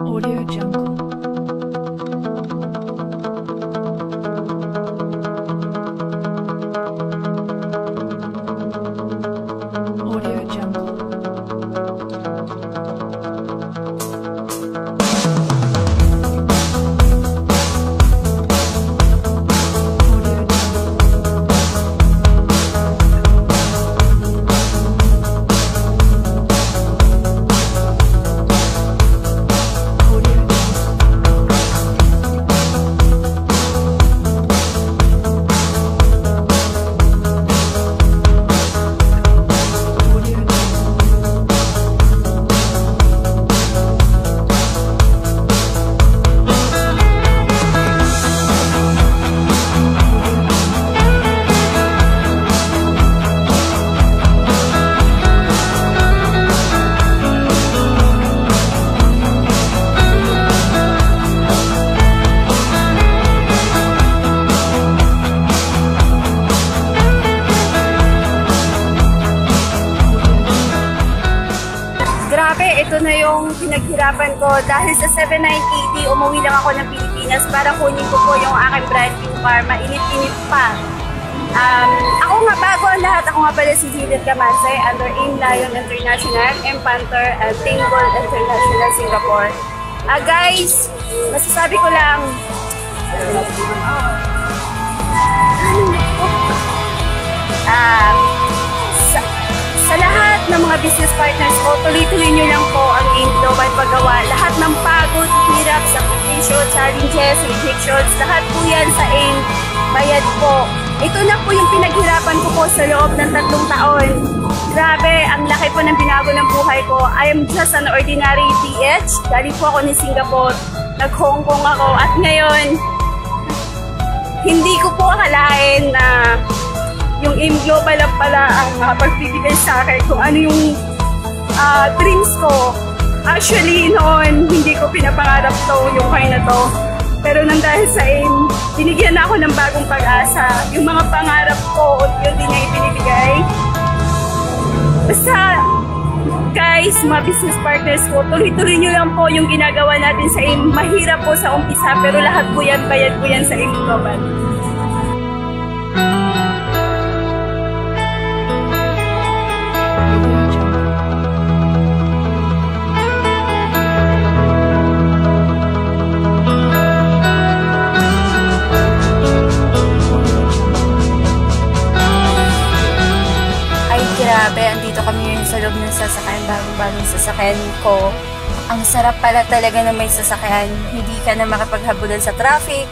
Audio Jungle. Audio Jungle. Audio Jungle. Audio Jungle. Audio Jungle. Grabe, ito na yung pinaghirapan ko. Dahil sa 7980, umuwi lang ako ng Pilipinas para kunin ko po yung aking brand new car. Mainit-init pa. Ako nga, bago ang lahat, ako nga pala si Jillian Camansay under AIM Lion International, M Panther, and Tingle International Singapore. Guys, masasabi ko lang, sa lahat ng mga business partners ko, tuloy-tuloy nyo lang po ang AIM Global paggawa. Lahat ng pagod, hirap, sakripisyo, challenges, rejections, lahat po yan sa AIM. Bayad po. Ito na po yung pinaghirapan ko po sa loob ng 3 taon. Grabe, ang laki po ng binago ng buhay ko. I am just an ordinary PH. Galing po ako ng Singapore. Nag-Hong Kong ako. At ngayon, hindi ko po akalain na yung AIM Global lang pala ang makapagbibigay sa akin kung ano yung dreams ko. Actually, noon, hindi ko pinapangarap to, yung kayo na to. Pero nang dahil sa AIM, binigyan na ako ng bagong pag-asa. Yung mga pangarap ko, yun din niya ibinibigay. Basta, guys, mga business partners ko, tuloy-tuloy nyo lang po yung ginagawa natin sa AIM. Mahirap po sa umpisa, pero lahat po yan, bayad po yan sa AIM Global. Audio Jungle. Ay, grabe. Andito kami ngayon sa loob ng sasakyan. Bagong-bagong sasakyan ko. Ang sarap pala talaga na may sasakyan. Hindi ka na makapaghabulan sa traffic.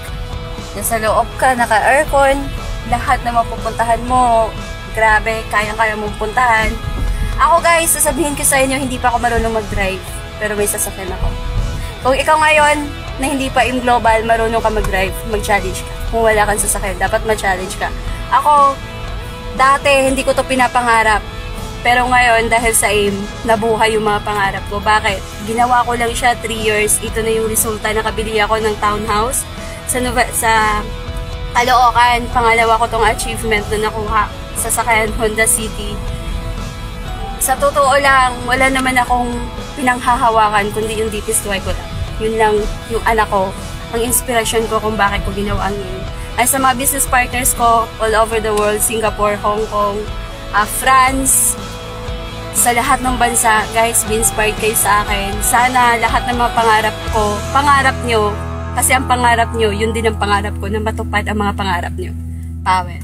Nasa loob ka, naka-aircon. Lahat na mapupuntahan mo. Grabe, kayang-kaya mong puntahan. Ako guys, sasabihin ko sa inyo, hindi pa ako marunong mag-drive. Pero may sasakyan ako. Kung ikaw ngayon, na hindi pa AIM Global, marunong ka mag-drive, mag-challenge ka. Kung wala kang sasakyan, dapat mag-challenge ka. Ako, dati, hindi ko to pinapangarap. Pero ngayon, dahil sa AIM, nabuhay yung mga pangarap ko. Bakit? Ginawa ko lang siya 3 years. Ito na yung resulta. Nakabili ako ng townhouse sa Caloocan. Pangalawa ko tong achievement na nakuha sa sasakyan Honda City. Sa totoo lang, wala naman akong pinanghahawakan kundi yung deepest why ko lang. Yun lang yung anak ko, ang inspirasyon ko kung bakit ko ginawa ang yun. Ay sa mga business partners ko all over the world, Singapore, Hong Kong, France, sa lahat ng bansa, guys, be inspired kayo sa akin. Sana lahat ng mga pangarap ko, pangarap nyo, kasi ang pangarap nyo, yun din ang pangarap ko, na matupad ang mga pangarap nyo. Power.